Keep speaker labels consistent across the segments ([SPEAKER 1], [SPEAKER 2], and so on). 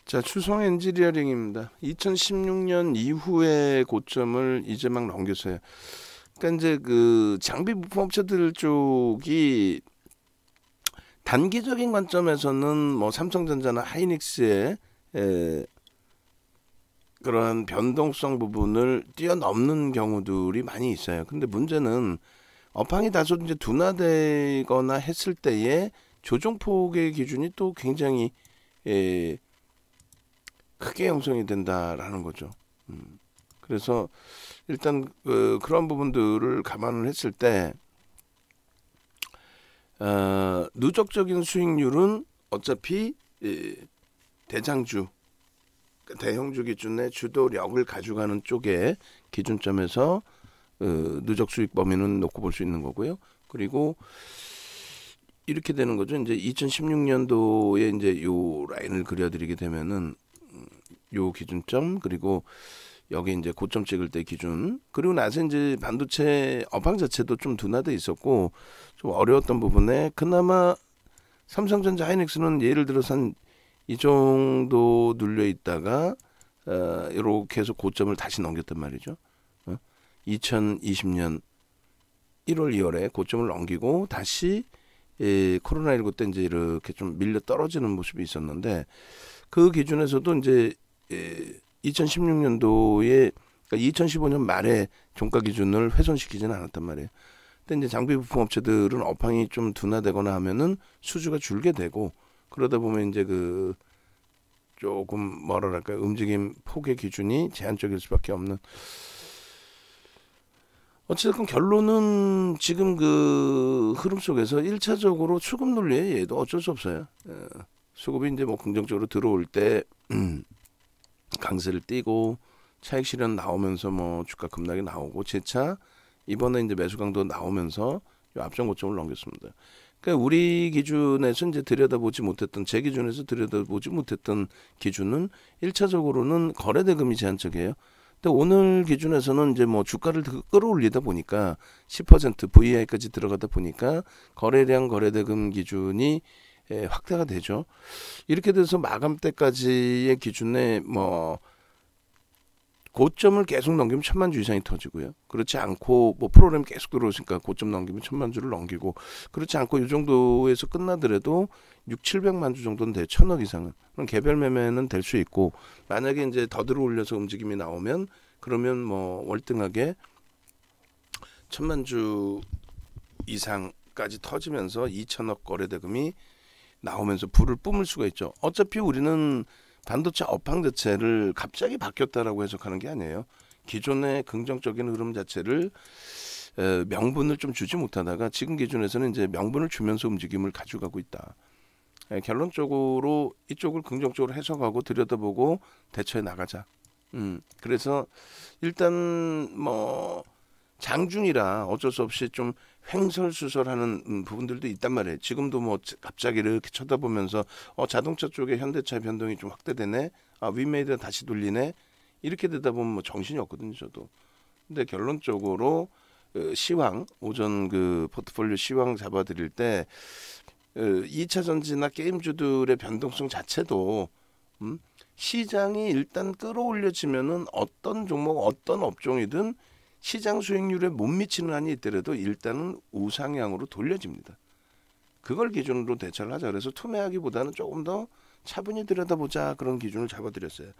[SPEAKER 1] 자, 추성 엔지니어링입니다. 2016년 이후의 고점을 이제 막 넘겼어요. 그러니까 이제 그 장비 부품 업체들 쪽이 단기적인 관점에서는 뭐 삼성전자나 하이닉스의 그런 변동성 부분을 뛰어넘는 경우들이 많이 있어요. 근데 문제는 업황이 다소 이제 둔화되거나 했을 때의 조정폭의 기준이 또 굉장히 크게 형성이 된다라는 거죠. 그래서 일단 그런 부분들을 감안을 했을 때 누적적인 수익률은 어차피 대장주, 대형주 기준의 주도력을 가져가는 쪽의 기준점에서 누적 수익 범위는 놓고 볼 수 있는 거고요. 그리고 이렇게 되는 거죠. 이제 2016년도에 이제 요 라인을 그려드리게 되면은 요 기준점, 그리고 여기 이제 고점 찍을 때 기준, 그리고 나서 이제 반도체 업황 자체도 좀 둔화돼 있었고 좀 어려웠던 부분에 그나마 삼성전자 하이닉스는 예를 들어서 한 이 정도 눌려 있다가 이렇게 해서 고점을 다시 넘겼단 말이죠. 2020년 1월 2월에 고점을 넘기고 다시 코로나19 때 이제 이렇게 좀 밀려 떨어지는 모습이 있었는데, 그 기준에서도 이제 2016년도에 그러니까 2015년 말에 종가 기준을 훼손시키지는 않았단 말이에요. 근데 이제 장비 부품 업체들은 업황이 좀 둔화되거나 하면은 수주가 줄게 되고, 그러다 보면 이제 그 조금 뭐랄까요, 움직임 폭의 기준이 제한적일 수밖에 없는. 어쨌든 결론은 지금 그 흐름 속에서 1차적으로 수급 논리에 얘도 어쩔 수 없어요. 수급이 이제 뭐 긍정적으로 들어올 때 강세를 띠고 차익 실현 나오면서 뭐 주가 급락이 나오고, 재차 이번에 이제 매수 강도 나오면서 앞전 고점을 넘겼습니다. 그러니까 우리 기준에서 이제 들여다보지 못했던, 제 기준에서 들여다보지 못했던 기준은 1차적으로는 거래 대금이 제한적이에요. 근데 오늘 기준에서는 이제 뭐 주가를 끌어올리다 보니까 10% VI까지 들어가다 보니까 거래량 거래대금 기준이 확대가 되죠. 이렇게 돼서 마감 때까지의 기준에 뭐 고점을 계속 넘기면 1000만 주 이상이 터지고요. 그렇지 않고 뭐 프로그램 계속 들어오니까 고점 넘기면 1000만 주를 넘기고, 그렇지 않고 이 정도에서 끝나더라도 600~700만 주 정도는 돼요. 1000억 이상은. 그럼 개별 매매는 될 수 있고, 만약에 이제 더 들어올려서 움직임이 나오면 그러면 뭐 월등하게 1000만 주 이상까지 터지면서 2000억 거래 대금이 나오면서 불을 뿜을 수가 있죠. 어차피 우리는 반도체 업황 자체를 갑자기 바뀌었다라고 해석하는 게 아니에요. 기존의 긍정적인 흐름 자체를 명분을 좀 주지 못하다가 지금 기준에서는 이제 명분을 주면서 움직임을 가져가고 있다. 결론적으로 이쪽을 긍정적으로 해석하고 들여다보고 대처해 나가자. 그래서 일단 뭐 장중이라 어쩔 수 없이 좀 횡설수설하는 부분들도 있단 말이에요. 지금도 뭐 갑자기 이렇게 쳐다보면서 자동차 쪽에 현대차 변동이 좀 확대되네, 윈메이드 다시 돌리네, 이렇게 되다 보면 뭐 정신이 없거든요, 저도. 근데 결론적으로 시황, 오전 그 포트폴리오 시황 잡아드릴 때 2차 전지나 게임주들의 변동성 자체도 시장이 일단 끌어올려지면은 어떤 종목, 어떤 업종이든 시장 수익률에 못 미치는 한이 있더라도 일단은 우상향으로 돌려집니다. 그걸 기준으로 대처를 하자. 그래서 투매하기보다는 조금 더 차분히 들여다보자, 그런 기준을 잡아드렸어요.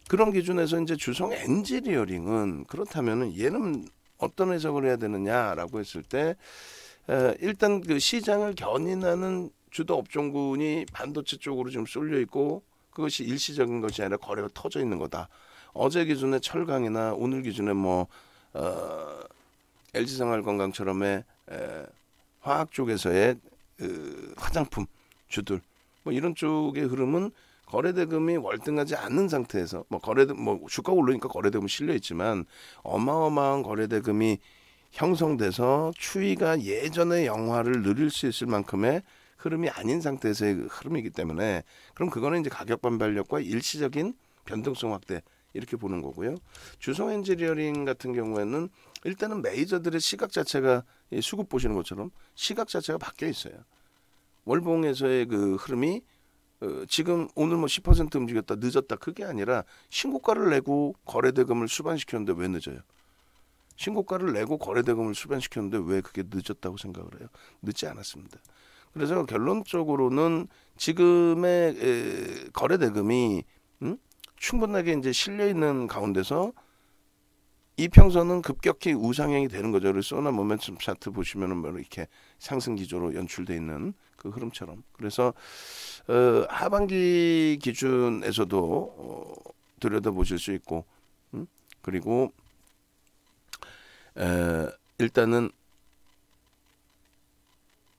[SPEAKER 1] 그런 기준에서 이제 주성 엔지니어링은 그렇다면은 얘는 어떤 해석을 해야 되느냐라고 했을 때 일단 그 시장을 견인하는 주도 업종군이 반도체 쪽으로 지금 쏠려 있고, 그것이 일시적인 것이 아니라 거래가 터져 있는 거다. 어제 기준에 철강이나 오늘 기준에 뭐 LG생활건강처럼의 화학 쪽에서의 화장품 주들, 뭐 이런 쪽의 흐름은 거래대금이 월등하지 않는 상태에서 뭐 주가가 오르니까 거래대금 실려 있지만 어마어마한 거래대금이 형성돼서 추이가 예전의 영화를 누릴 수 있을 만큼의 흐름이 아닌 상태에서의 흐름이기 때문에, 그럼 그거는 이제 가격 반발력과 일시적인 변동성 확대, 이렇게 보는 거고요. 주성 엔지니어링 같은 경우에는 일단은 메이저들의 시각 자체가 수급 보시는 것처럼 시각 자체가 바뀌어 있어요. 월봉에서의 그 흐름이 지금 오늘 뭐 10% 움직였다 늦었다 그게 아니라 신고가를 내고 거래대금을 수반시켰는데 왜 늦어요? 신고가를 내고 거래대금을 수반시켰는데 왜 그게 늦었다고 생각을 해요? 늦지 않았습니다. 그래서 결론적으로는 지금의 거래대금이 충분하게 이제 실려 있는 가운데서 이평선은 급격히 우상향이 되는 거죠. 그래서 소나 모멘텀 차트 보시면은 뭐 이렇게 상승 기조로 연출돼 있는 그 흐름처럼. 그래서 하반기 기준에서도 들여다 보실 수 있고, 그리고 일단은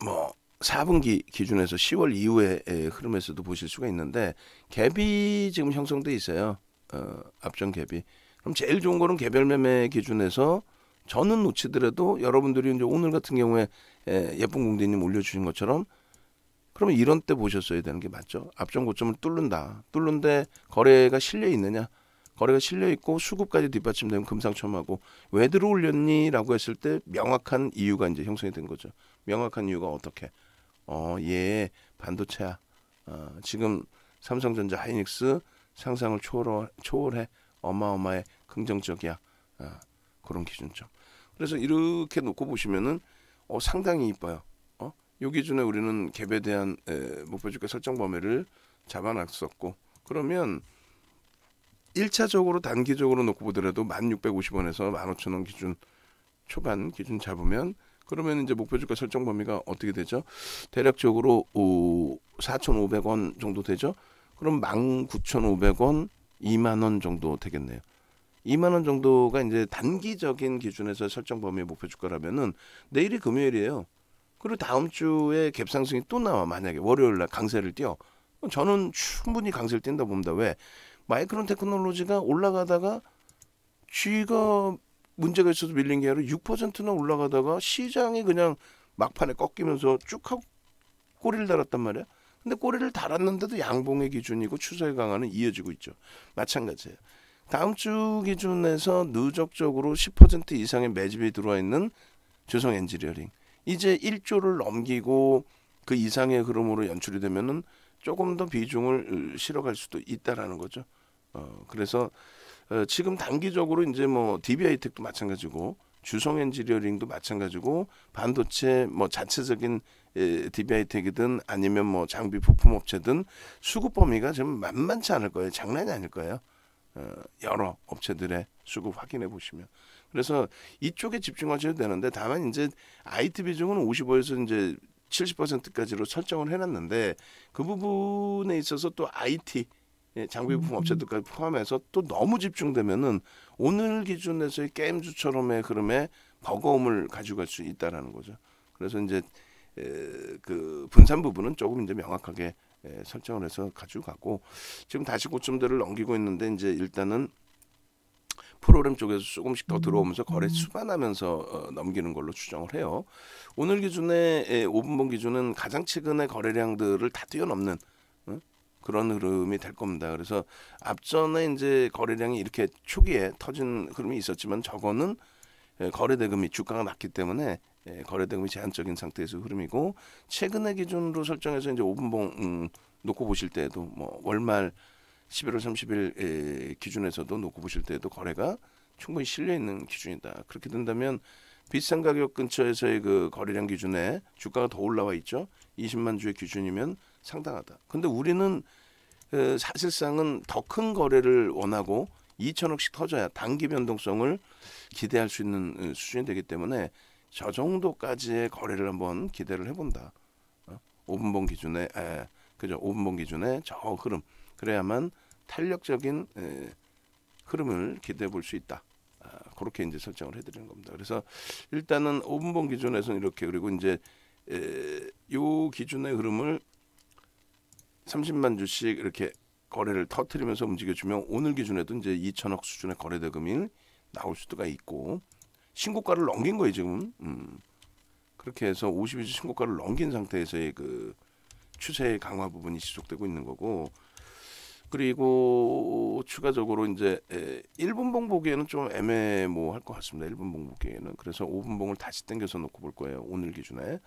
[SPEAKER 1] 뭐 4분기 기준에서 10월 이후의 흐름에서도 보실 수가 있는데 갭이 지금 형성돼 있어요. 앞전 갭이. 그럼 제일 좋은 거는 개별 매매 기준에서 저는 놓치더라도 여러분들이 이제 오늘 같은 경우에 예쁜 공대님 올려주신 것처럼 그러면 이런 때 보셨어야 되는 게 맞죠. 앞전 고점을 뚫는다. 뚫는데 거래가 실려 있느냐? 거래가 실려 있고 수급까지 뒷받침되면 금상첨화고 왜 들어올렸니?라고 했을 때 명확한 이유가 이제 형성이 된 거죠. 명확한 이유가 어떻게? 얘 반도체야. 지금 삼성전자 하이닉스 상상을 초월해 어마어마해 긍정적이야. 그런 기준점. 그래서 이렇게 놓고 보시면은 상당히 이뻐요. 요 기준에 우리는 갭에 대한 목표주가 설정 범위를 잡아놨었고 그러면 1차적으로 단기적으로 놓고 보더라도 1650원에서 15,000원 기준 초반 기준 잡으면 그러면 이제 목표주가 설정 범위가 어떻게 되죠? 대략적으로 4,500원 정도 되죠? 그럼 19,500원, 2만 원 정도 되겠네요. 2만 원 정도가 이제 단기적인 기준에서 설정 범위의 목표 주가라면은 내일이 금요일이에요. 그리고 다음 주에 갭 상승이 또 나와. 만약에 월요일 날 강세를 띄어. 저는 충분히 강세를 띈다 봅니다. 왜? 마이크론 테크놀로지가 올라가다가 쥐가 문제가 있어서 밀린 게 아니라 6%나 올라가다가 시장이 그냥 막판에 꺾이면서 쭉 하고 꼬리를 달았단 말이야. 근데 꼬리를 달았는데도 양봉의 기준이고 추세 강화는 이어지고 있죠. 마찬가지예요. 다음 주 기준에서 누적적으로 10% 이상의 매집이 들어와 있는 주성 엔지니어링. 이제 1조를 넘기고 그 이상의 흐름으로 연출이 되면은 조금 더 비중을 실어갈 수도 있다라는 거죠. 그래서 지금 단기적으로 이제 뭐 DB하이텍도 마찬가지고 주성 엔지니어링도 마찬가지고 반도체 뭐 자체적인 DB하이텍이든 아니면 뭐 장비 부품 업체든 수급 범위가 좀 만만치 않을 거예요. 장난이 아닐 거예요. 여러 업체들의 수급 확인해 보시면. 그래서 이쪽에 집중하셔도 되는데 다만 이제 IT 비중은 55에서 이제 70%까지로 설정을 해놨는데 그 부분에 있어서 또 IT 장비 부품 업체들까지 포함해서 또 너무 집중되면은 오늘 기준에서의 게임주처럼의 흐름에 버거움을 가져갈 수 있다라는 거죠. 그래서 이제 그 분산 부분은 조금 이제 명확하게 설정을 해서 가지고 가고 지금 다시 고점대를 넘기고 있는데 이제 일단은 프로그램 쪽에서 조금씩 더 들어오면서 거래 수반하면서 넘기는 걸로 추정을 해요. 오늘 기준에 5분봉 기준은 가장 최근의 거래량들을 다 뛰어넘는 그런 흐름이 될 겁니다. 그래서 앞전에 이제 거래량이 이렇게 초기에 터진 흐름이 있었지만 저거는 거래대금이 주가가 낮기 때문에 거래대금이 제한적인 상태에서 흐름이고 최근의 기준으로 설정해서 이제 5분봉 놓고 보실 때에도 뭐 월말 11월 30일 기준에서도 놓고 보실 때에도 거래가 충분히 실려 있는 기준이다. 그렇게 된다면 비싼 가격 근처에서의 그 거래량 기준에 주가가 더 올라와 있죠. 20만 주의 기준이면 상당하다. 근데 우리는 사실상은 더 큰 거래를 원하고 2천억씩 터져야 단기 변동성을 기대할 수 있는 수준이 되기 때문에 저 정도까지의 거래를 한번 기대를 해본다. 5분봉 기준에 그죠? 5분봉 기준에 저 흐름 그래야만 탄력적인 흐름을 기대해 볼 수 있다. 그렇게 이제 설정을 해드리는 겁니다. 그래서 일단은 5분봉 기준에서는 이렇게 그리고 이제 요 기준의 흐름을 30만 주씩 이렇게 거래를 터트리면서 움직여주면 오늘 기준에도 이제 2천억 수준의 거래 대금이 나올 수가 있고 신고가를 넘긴 거예요 지금. 그렇게 해서 52주 신고가를 넘긴 상태에서의 그 추세 강화 부분이 지속되고 있는 거고 그리고 추가적으로 이제 1분봉 보기에는 좀 애매모호할 것 같습니다. 1분봉 보기에는. 그래서 5분봉을 다시 당겨서 놓고 볼 거예요. 오늘 기준에.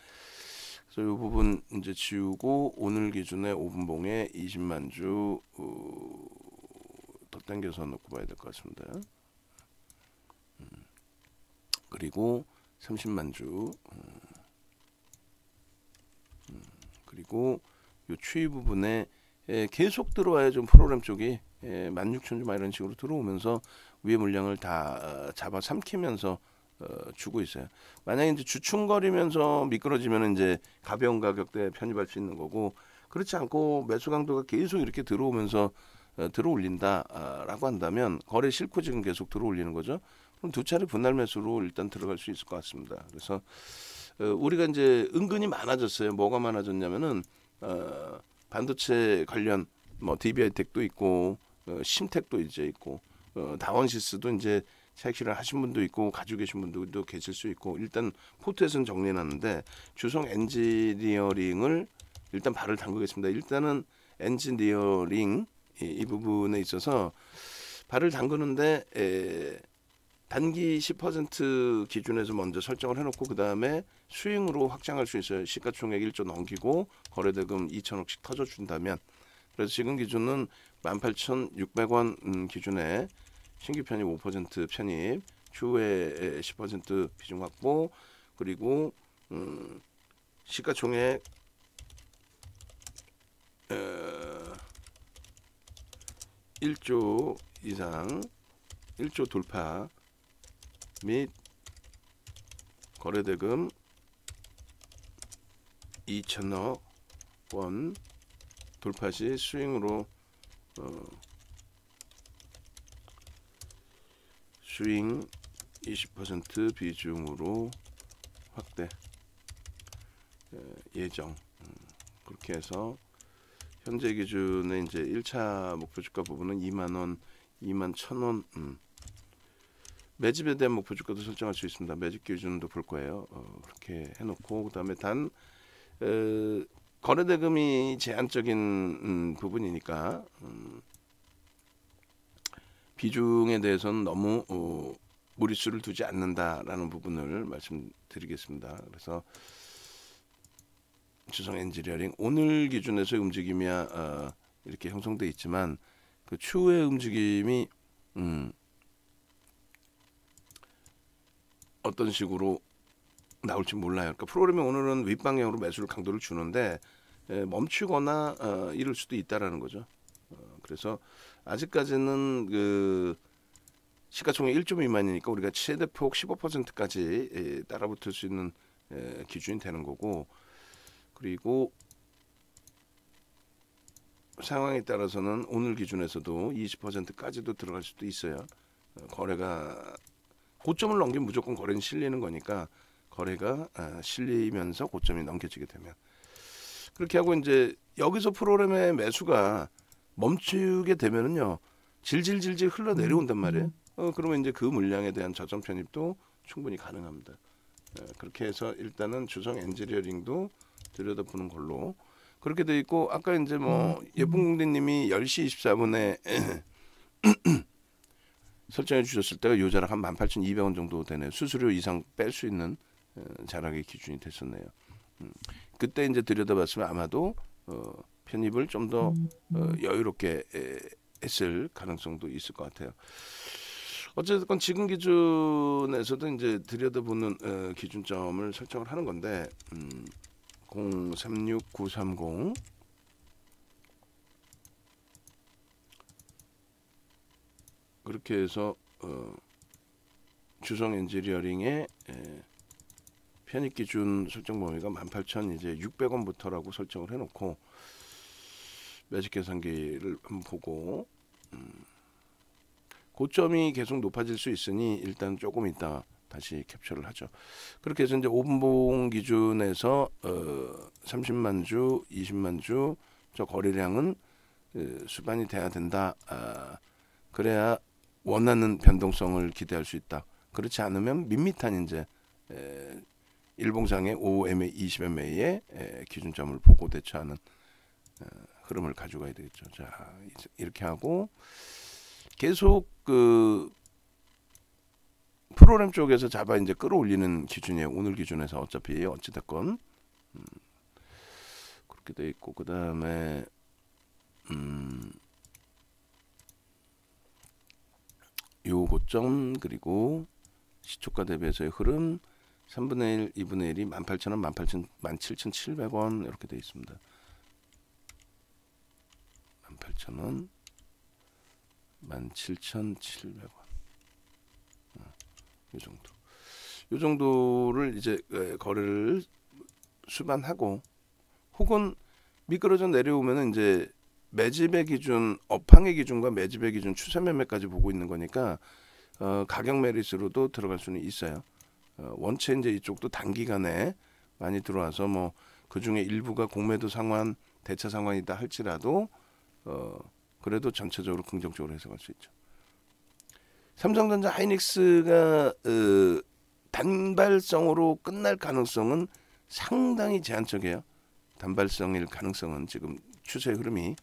[SPEAKER 1] 그래서 이 부분 이제 지우고 오늘 기준에 5분봉에 20만 주 더 당겨서 놓고 봐야 될 것 같습니다. 그리고 30만 주 그리고 요 추이 부분에 계속 들어와야 좀 프로그램 쪽이 16,000주 막 이런 식으로 들어오면서 위에 물량을 다 잡아 삼키면서 주고 있어요. 만약에 이제 주춤거리면서 미끄러지면 이제 가벼운 가격대에 편입할 수 있는 거고, 그렇지 않고 매수 강도가 계속 이렇게 들어오면서 들어올린다라고 한다면 거래 싫고 지금 계속 들어올리는 거죠. 그럼 두 차례 분할 매수로 일단 들어갈 수 있을 것 같습니다. 그래서 우리가 이제 은근히 많아졌어요. 뭐가 많아졌냐면은 반도체 관련 뭐 DB하이텍도 있고 심텍도 이제 있고 다원시스도 이제 차익실현 하신 분도 있고 가지고 계신 분들도 계실 수 있고, 일단 포트에서는 정리해놨는데 주성 엔지니어링을 일단 발을 담그겠습니다. 일단은 엔지니어링 이 부분에 있어서 발을 담그는데 단기 10% 기준에서 먼저 설정을 해놓고 그 다음에 스윙으로 확장할 수 있어요. 시가총액 1조 넘기고 거래대금 2천억씩 터져준다면. 그래서 지금 기준은 18,600원 기준에 신규 편입 5% 편입, 추후에 10% 비중 확보, 그리고 시가총액 1조 이상, 1조 돌파 및 거래대금 2천억 원 돌파 시 스윙으로 스윙 20% 비중으로 확대 예정. 그렇게 해서 현재 기준에 이제 1차 목표 주가 부분은 2만 원, 2만 1,000원. 매집에 대한 목표 주가도 설정할 수 있습니다. 매집 기준도 볼 거예요. 그렇게 해놓고 그다음에 단 거래대금이 제한적인 부분이니까 비중에 대해서는 너무 무리수를 두지 않는다라는 부분을 말씀드리겠습니다. 그래서 주성 엔지니어링 오늘 기준에서의 움직임이야 이렇게 형성돼 있지만 그 추후의 움직임이 어떤 식으로 나올지 몰라요. 그러니까 프로그램이 오늘은 윗방향으로 매수를 강도를 주는데 멈추거나 이럴 수도 있다라는 거죠. 그래서 아직까지는 그 시가총액 1조 미만이니까 우리가 최대폭 15%까지 따라붙을 수 있는 기준이 되는 거고, 그리고 상황에 따라서는 오늘 기준에서도 20%까지도 들어갈 수도 있어요. 거래가 고점을 넘기면 무조건 거래는 실리는 거니까 거래가 실리면서 고점이 넘겨지게 되면 그렇게 하고 이제 여기서 프로그램의 매수가 멈추게 되면은요 질질질질 흘러 내려온단 말이에요. 그러면 이제 그 물량에 대한 저점 편입도 충분히 가능합니다. 그렇게 해서 일단은 주성 엔지니어링도 들여다보는 걸로 그렇게 돼 있고, 아까 이제 뭐 예쁜공대님이 10시 24분에 설정해 주셨을 때가 요 자락 한 18,200원 정도 되네요. 수수료 이상 뺄 수 있는 자락의 기준이 됐었네요. 그때 이제 들여다봤으면 아마도 편입을 좀 더 여유롭게 했을 가능성도 있을 것 같아요. 어쨌든 지금 기준에서도 이제 들여다보는 기준점을 설정을 하는 건데 036930 그렇게 해서 주성 엔지니어링의 편입 기준 설정 범위가 18,600원부터라고 설정을 해놓고 매직 계산기를 한번 보고 고점이 계속 높아질 수 있으니 일단 조금 이따 다시 캡처를 하죠. 그렇게 해서 이제 5분봉 기준에서 30만 주, 20만 주 저 거래량은 수반이 돼야 된다. 그래야 원하는 변동성을 기대할 수 있다. 그렇지 않으면 밋밋한 이제 일봉상의 5MA, 20MA의 기준점을 보고 대처하는 흐름을 가져가야 되겠죠. 자, 이렇게 하고 계속 그 프로그램 쪽에서 잡아 이제 끌어올리는 기준이에요. 오늘 기준에서 어차피 어찌됐건 이렇게 돼 있고, 그 다음에 요 고점 그리고 시초가 대비해서의 흐름 3분의 1, 2분의 1이 18,000원, 17,700원 이렇게 돼 있습니다. 18,000원, 17,700원. 이 정도. 이 정도를 이제 거래를 수반하고, 혹은 미끄러져 내려오면은 이제 매집의 기준, 업황의 기준과 매집의 기준, 추세 매매까지 보고 있는 거니까 가격 메리스로도 들어갈 수는 있어요. 원체 이제 이쪽도 단기간에 많이 들어와서 뭐 그 중에 일부가 공매도 상환, 대차 상환이다 할지라도 그래도 전체적으로 긍정적으로 해석할 수 있죠. 삼성전자 하이닉스가 단발성으로 끝날 가능성은 상당히 제한적이에요. 단발성일 가능성은 지금 추세 흐름이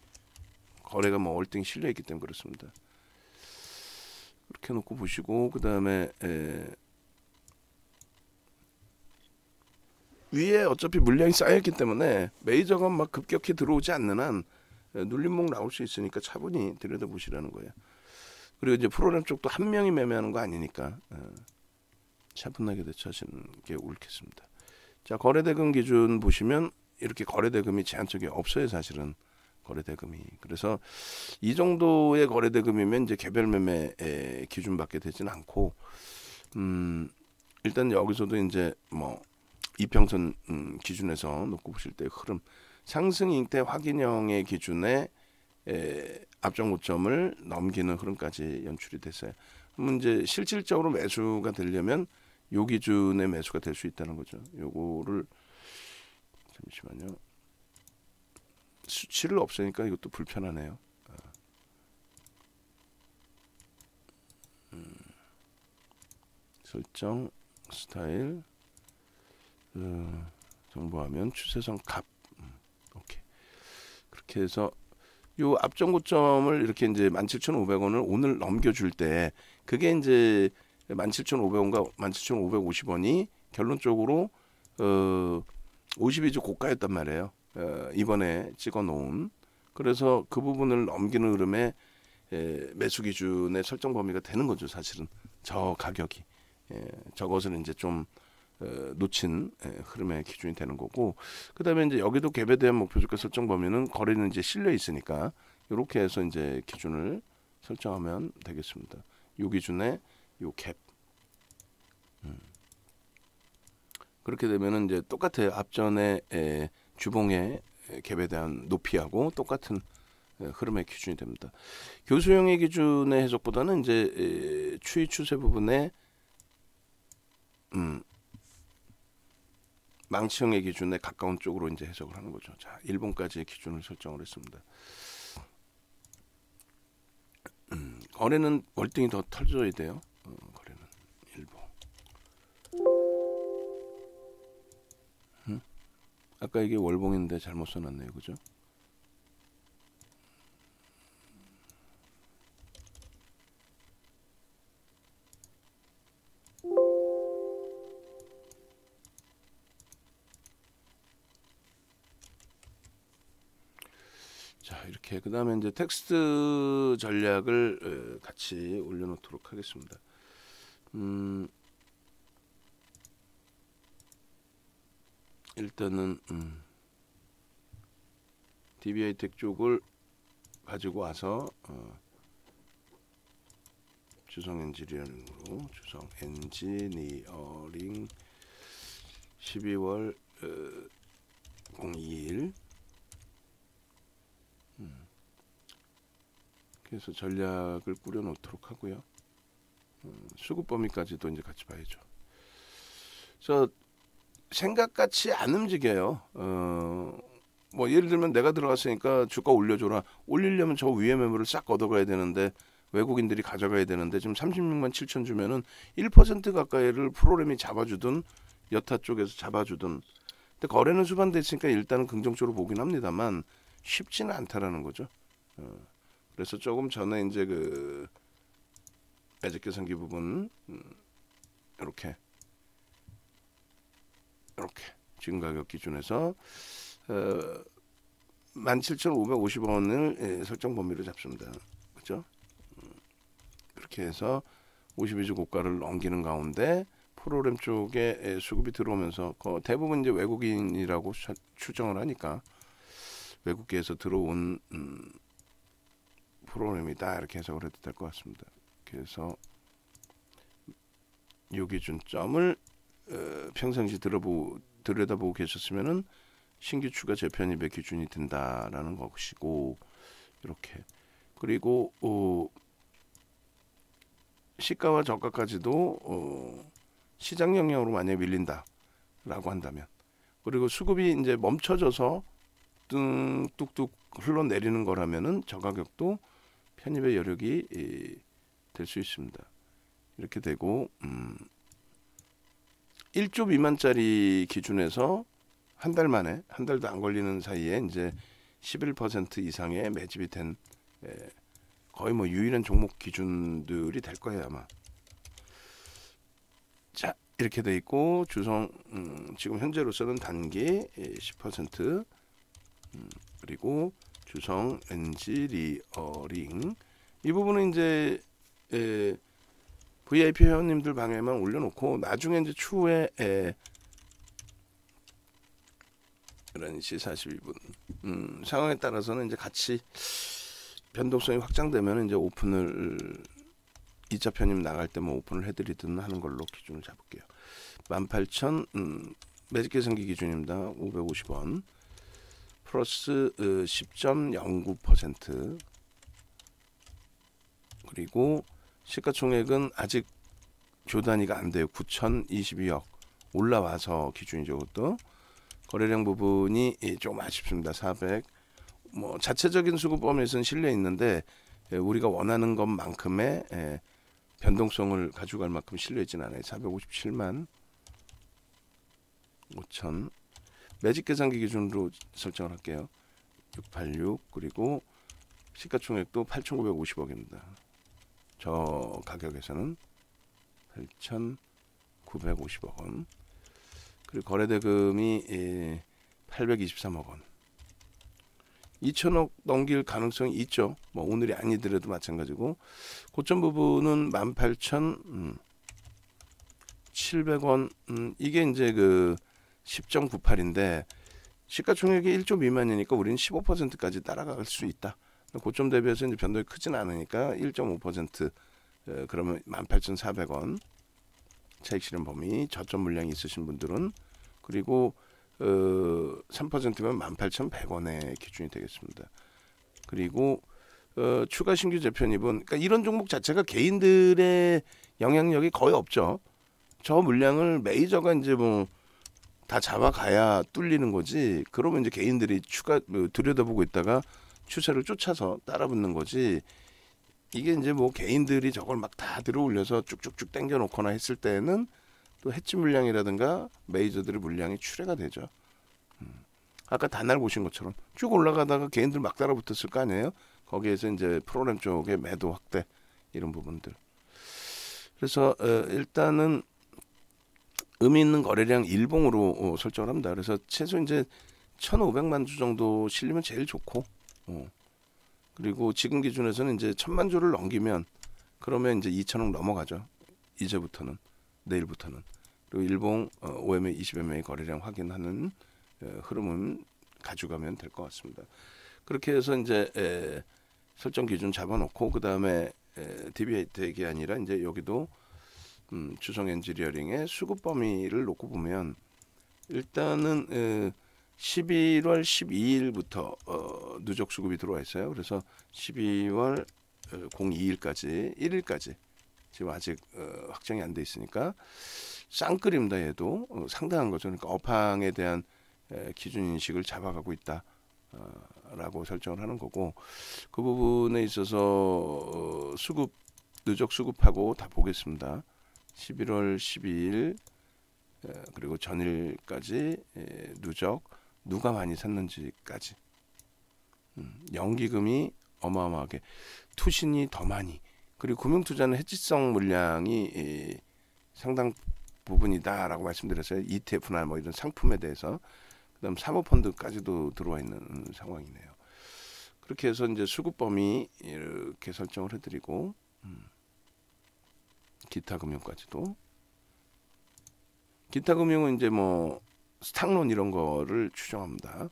[SPEAKER 1] 거래가 뭐 월등히 실려 있기 때문에 그렇습니다. 그렇게 놓고 보시고, 그 다음에 위에 어차피 물량이 쌓였기 때문에 메이저가 막 급격히 들어오지 않는 한 눌림목 나올 수 있으니까 차분히 들여다보시라는 거예요. 그리고 이제 프로그램 쪽도 한 명이 매매하는 거 아니니까 차분하게 대처하시는 게 옳겠습니다. 자, 거래대금 기준 보시면 이렇게 거래대금이 제한적이 없어요, 사실은. 거래대금이. 그래서 이 정도의 거래대금이면 이제 개별 매매 기준밖에 되지는 않고, 일단 여기서도 이제 뭐 이평선 기준에서 놓고 보실 때 흐름, 상승 잉태 확인형의 기준에 앞전 고점을 넘기는 흐름까지 연출이 됐어요. 그러면 이제 실질적으로 매수가 되려면 요 기준의 매수가 될 수 있다는 거죠. 요거를 잠시만요. 수치를 없애니까 이것도 불편하네요. 설정 스타일 정보화면 추세선 값 오케이. 그렇게 해서 요 앞전 고점을 이렇게 이제 17,500원을 오늘 넘겨줄 때, 그게 이제 17,500원과 17,550원이 결론적으로 52주 고가였단 말이에요. 이번에 찍어놓은. 그래서 그 부분을 넘기는 흐름에 매수 기준의 설정 범위가 되는 거죠, 사실은. 저 가격이 저것을 이제 좀 놓친 흐름의 기준이 되는 거고, 그 다음에 이제 여기도 갭에 대한 목표주가 설정 범위는 거래는 이제 실려 있으니까 이렇게 해서 이제 기준을 설정하면 되겠습니다. 요 기준에 요 갭. 그렇게 되면은 이제 똑같아요. 앞전에 주봉의 갭에 대한 높이하고 똑같은 흐름의 기준이 됩니다. 교수형의 기준의 해석보다는 이제 추이 추세 부분에 망치형의 기준에 가까운 쪽으로 이제 해석을 하는 거죠. 자, 일본까지의 기준을 설정을 했습니다. 거래는 월등히 더 털줘야 돼요. 거래는 일본. 아까 이게 월봉인데 잘못 써놨네요, 그죠? 자, 이렇게 그 다음에 이제 텍스트 전략을 같이 올려놓도록 하겠습니다. 일단은 DBI 텍 쪽을 가지고 와서 주성 엔지니어링으로 주성 엔지니어링 12월 02일 그래서 전략을 꾸려 놓도록 하고요. 수급 범위까지도 이제 같이 봐야죠. 그래서 생각같이 안 움직여요. 뭐 예를 들면 내가 들어갔으니까 주가 올려줘라. 올리려면 저 위에 매물을 싹 걷어가야 되는데, 외국인들이 가져가야 되는데, 지금 36만 7천 주면은 1% 가까이를 프로그램이 잡아주든 여타 쪽에서 잡아주든, 근데 거래는 수반됐으니까 일단은 긍정적으로 보긴 합니다만 쉽지는 않다라는 거죠. 그래서 조금 전에 이제 그 매직 계산기 부분 이렇게 지금 가격 기준에서 17,550원을 설정 범위로 잡습니다. 그렇죠? 그렇게 해서 52주 고가를 넘기는 가운데 프로그램 쪽에 수급이 들어오면서 대부분 이제 외국인이라고 추정을 하니까 외국계에서 들어온 프로그램이다 이렇게 해석을 해도 될 것 같습니다. 그래서 요 기준점을 평상시 들여다보고 계셨으면은 신규 추가 재편입의 기준이 된다라는 것이고, 이렇게 그리고 시가와 저가까지도 시장 영향으로 만약에 밀린다라고 한다면, 그리고 수급이 이제 멈춰져서 뚝뚝 흘러내리는 거라면은 저가격도 편입의 여력이 될 수 있습니다. 이렇게 되고 1조 미만짜리 기준에서 한 달 만에, 한 달도 안 걸리는 사이에 이제 11% 이상의 매집이 된 거의 뭐 유일한 종목 기준들이 될 거예요 아마. 자, 이렇게 돼 있고 주성 지금 현재로서는 단기 10%, 그리고 주성 NG 리어링 이 부분은 이제 VIP 회원님들 방에만 올려놓고 나중에 이제 추후에 11시 42분 상황에 따라서는 이제 같이 변동성이 확장되면 이제 오픈을 2차 편입 나갈 때 뭐 오픈을 해드리든 하는 걸로 기준을 잡을게요. 18,000 매직 계산기 기준입니다. 550원 플러스 10.09%, 그리고 시가총액은 아직 조단위가 안 돼요. 9,022억 올라와서 기준이죠. 그것도 거래량 부분이 좀 아쉽습니다. 400. 뭐 자체적인 수급 범위에서는 실려 있는데 우리가 원하는 것만큼의 변동성을 가져갈 만큼 실려 있진 않아요. 457만 5천. 매직 계산기 기준으로 설정을 할게요. 686. 그리고 시가총액도 8,950억입니다. 저 가격에서는 8,950억 원. 그리고 거래대금이 823억 원. 2천억 넘길 가능성이 있죠. 뭐 오늘이 아니더라도 마찬가지고, 고점 부분은 18,700원. 이게 이제 그 10.98인데 시가총액이 1조 미만이니까 우리는 15%까지 따라갈 수 있다. 고점 대비해서 이제 변동이 크진 않으니까 1.5%, 그러면 18,400원 차익 실현 범위, 저점 물량이 있으신 분들은, 그리고 3%면 18,100원의 기준이 되겠습니다. 그리고 추가 신규 재편입은, 그러니까 이런 종목 자체가 개인들의 영향력이 거의 없죠. 저 물량을 메이저가 이제 뭐 다 잡아가야 뚫리는 거지. 그러면 이제 개인들이 추가 들여다보고 있다가 추세를 쫓아서 따라붙는 거지. 이게 이제 뭐 개인들이 저걸 막 다 들어올려서 쭉쭉쭉 당겨 놓거나 했을 때는 또 해치 물량이라든가 메이저들의 물량이 출회가 되죠. 아까 단날 보신 것처럼 쭉 올라가다가 개인들 막 따라붙었을 거 아니에요. 거기에서 이제 프로그램 쪽에 매도 확대 이런 부분들. 그래서 일단은 의미 있는 거래량 일봉으로 설정을 합니다. 그래서 최소 이제 1,500만 주 정도 실리면 제일 좋고, 그리고 지금 기준에서는 이제 1,000만 주를 넘기면 그러면 이제 2,000억 넘어가죠. 이제부터는, 내일부터는. 그리고 일봉 OMA 20MA 거래량 확인하는 흐름은 가져가면 될 것 같습니다. 그렇게 해서 이제 설정 기준 잡아놓고 그 다음에 디비에이트액이 아니라 이제 여기도 주성 엔지니어링의 수급 범위를 놓고 보면 일단은 11월 12일부터 누적 수급이 들어와 있어요. 그래서 12월 02일까지 1일까지 지금 아직 확정이 안 돼 있으니까 쌍끌입니다. 얘도 상당한 거죠. 그러니까 업황에 대한 기준 인식을 잡아가고 있다 라고 설정을 하는 거고, 그 부분에 있어서 수급 누적 수급하고 다 보겠습니다. 11월 12일 그리고 전일까지 누적 누가 많이 샀는지까지, 연기금이 어마어마하게, 투신이 더 많이, 그리고 금융투자는 해지성 물량이 상당 부분이다라고 말씀드렸어요. ETF나 뭐 이런 상품에 대해서 그다음 사모펀드까지도 들어와 있는 상황이네요. 그렇게 해서 이제 수급 범위 이렇게 설정을 해드리고 기타 금융까지도. 기타 금융은 이제 뭐 스탁론 이런 거를 추정합니다.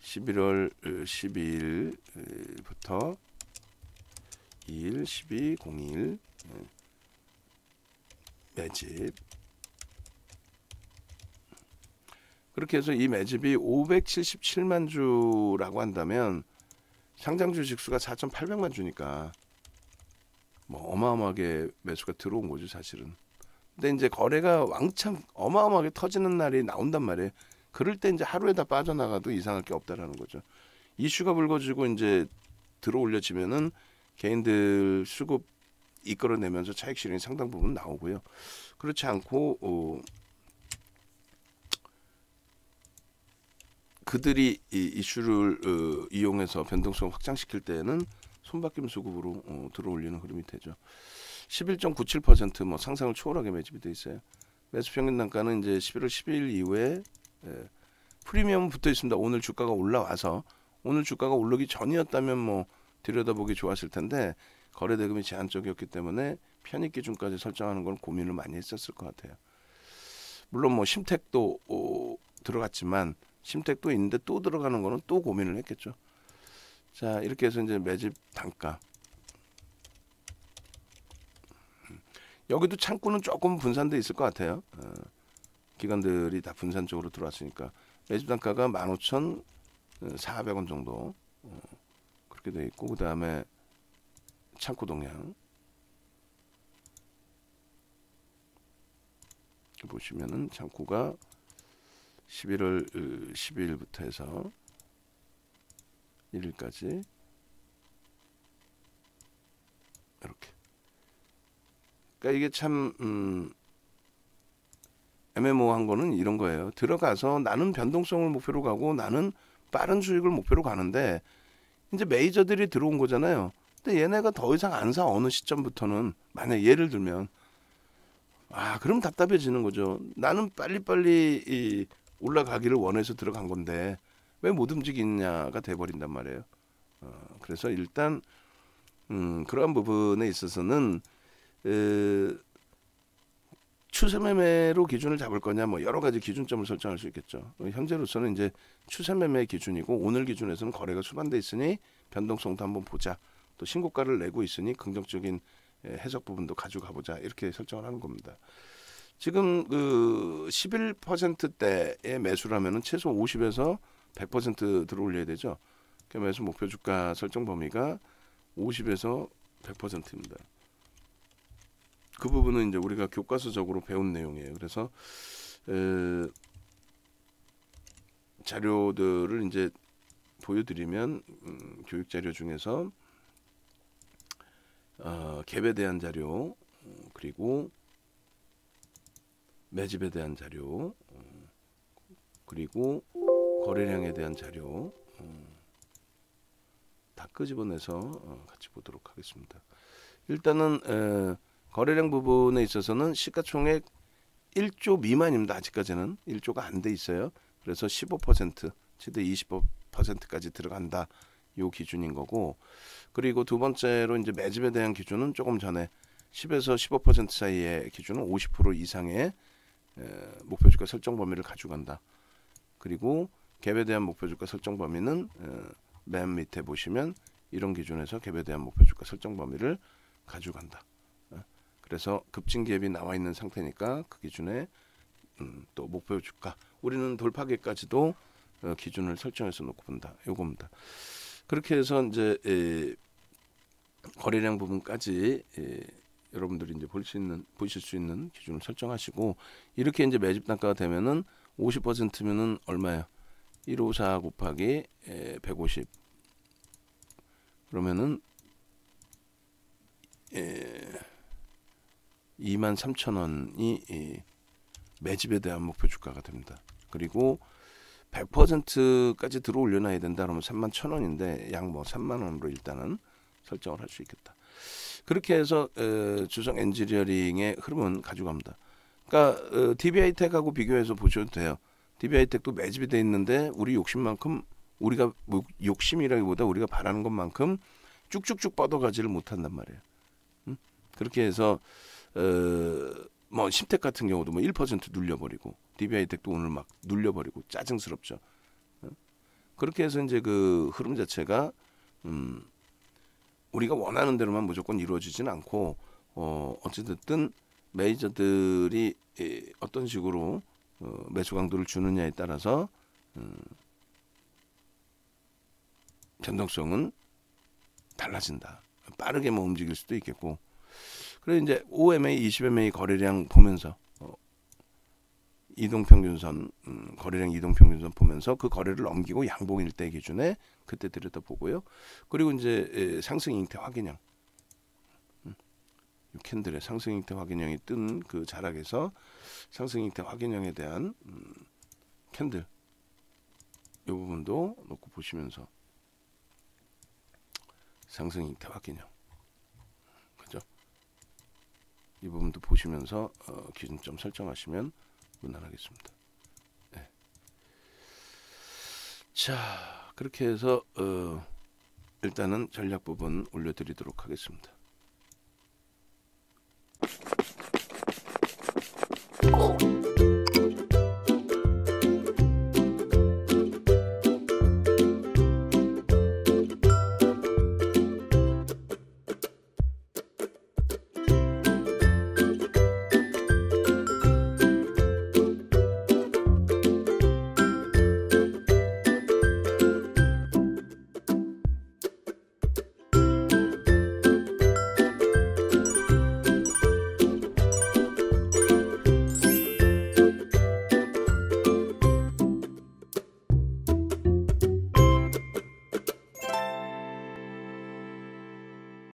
[SPEAKER 1] 11월 12일부터 2일 12, 02일 매집. 그렇게 해서 이 매집이 577만 주라고 한다면 상장 주식 수가 4,800만 주니까 뭐 어마어마하게 매수가 들어온 거죠, 사실은. 근데 이제 거래가 왕창 어마어마하게 터지는 날이 나온단 말이에요. 그럴 때 이제 하루에다 빠져나가도 이상할 게 없다라는 거죠. 이슈가 불거지고 이제 들어올려지면은 개인들 수급 이끌어내면서 차익 실현이 상당 부분 나오고요. 그렇지 않고 그들이 이 이슈를 이용해서 변동성을 확장시킬 때는 손바뀜 수급으로 들어올리는 흐름이 되죠. 11.97% 뭐 상상을 초월하게 매집이 돼 있어요. 매수 평균 단가는 이제 11월 12일 이후에 프리미엄은 붙어 있습니다. 오늘 주가가 올라와서 오늘 주가가 오르기 전이었다면 뭐 들여다보기 좋았을 텐데 거래 대금이 제한적이었기 때문에 편입 기준까지 설정하는 건 고민을 많이 했었을 것 같아요. 물론 뭐 심택도 들어갔지만 심택도 있는데 또 들어가는 거는 또 고민을 했겠죠. 자, 이렇게 해서 이제 매집 단가. 여기도 창구는 조금 분산돼 있을 것 같아요. 기관들이 다 분산 쪽으로 들어왔으니까 매집 단가가 15,400원 정도 그렇게 돼 있고, 그 다음에 창구 동향 보시면은 창구가 11월 12일부터 해서 1일까지 이렇게. 그러니까 이게 참 애매모호한 거는 이런 거예요. 들어가서 나는 변동성을 목표로 가고 나는 빠른 수익을 목표로 가는데 이제 메이저들이 들어온 거잖아요. 근데 얘네가 더 이상 안 사. 어느 시점부터는 만약 예를 들면 그럼 답답해지는 거죠. 나는 빨리빨리 올라가기를 원해서 들어간 건데 왜 못 움직이냐가 돼버린단 말이에요. 그래서 일단 그러한 부분에 있어서는 추세 매매로 기준을 잡을 거냐, 뭐 여러 가지 기준점을 설정할 수 있겠죠. 현재로서는 이제 추세 매매 기준이고 오늘 기준에서는 거래가 수반돼 있으니 변동성도 한번 보자. 또 신고가를 내고 있으니 긍정적인 해석 부분도 가져가 보자. 이렇게 설정을 하는 겁니다. 지금 그 11%대의 매수라면은 최소 50에서 100% 들어올려야 되죠. 그 매수 목표 주가 설정 범위가 50에서 100%입니다. 그 부분은 이제 우리가 교과서적으로 배운 내용이에요. 그래서 자료들을 이제 보여드리면 교육 자료 중에서 갭에 대한 자료, 그리고 매집에 대한 자료, 그리고 거래량에 대한 자료 다 끄집어내서 같이 보도록 하겠습니다. 일단은 거래량 부분에 있어서는 시가총액 1조 미만입니다. 아직까지는 1조가 안 돼 있어요. 그래서 15% 최대 25%까지 들어간다. 요 기준인 거고, 그리고 두 번째로 이제 매집에 대한 기준은 조금 전에 10에서 15% 사이의 기준은 50% 이상의 목표 주가 설정 범위를 가져간다. 그리고 갭에 대한 목표 주가 설정 범위는 맨 밑에 보시면 이런 기준에서 갭에 대한 목표 주가 설정 범위를 가져간다. 그래서 급증 갭이 나와 있는 상태니까 그 기준에 또 목표 주가, 우리는 돌파기까지도 기준을 설정해서 놓고 본다. 요겁니다. 그렇게 해서 이제 거래량 부분까지 여러분들이 이제 보실 수 있는 기준을 설정하시고, 이렇게 이제 매집 단가가 되면은 50%면은 얼마예요? 154 곱하기 150 그러면은 23,000원이 매집에 대한 목표 주가가 됩니다. 그리고 100%까지 들어올려놔야 된다 그러면 31,000원인데 약 뭐 3만원으로 일단은 설정을 할 수 있겠다. 그렇게 해서 주성 엔지니어링의 흐름은 가져갑니다. 그러니까 DB하이텍하고 비교해서 보셔도 돼요. DB하이텍도 매집이 돼 있는데 우리 욕심만큼 우리가 뭐 욕심이라기보다 우리가 바라는 것만큼 쭉쭉쭉 뻗어가지를 못한단 말이에요. 그렇게 해서 뭐 심택 같은 경우도 뭐 1% 눌려버리고 DB하이텍도 오늘 막 눌려버리고 짜증스럽죠. 그렇게 해서 이제 그 흐름 자체가 우리가 원하는 대로만 무조건 이루어지진 않고 어찌됐든 메이저들이 어떤 식으로 매수 강도를 주느냐에 따라서 변동성은 달라진다. 빠르게 뭐 움직일 수도 있겠고. 그래서 이제 OMA, 20MA 거래량 보면서 이동평균선, 거래량 이동평균선 보면서 그 거래를 넘기고 양봉일대 기준에 그때 들여다보고요. 그리고 이제 상승 잉태 확인형, 이 캔들의 상승 잉태 확인형이 뜬 그 자락에서 상승 잉태 확인형에 대한 캔들 이 부분도 놓고 보시면서 상승 잉태 확인형, 그죠? 이 부분도 보시면서 기준점 설정하시면 무난하겠습니다. 네. 자, 그렇게 해서 일단은 전략 부분 올려드리도록 하겠습니다.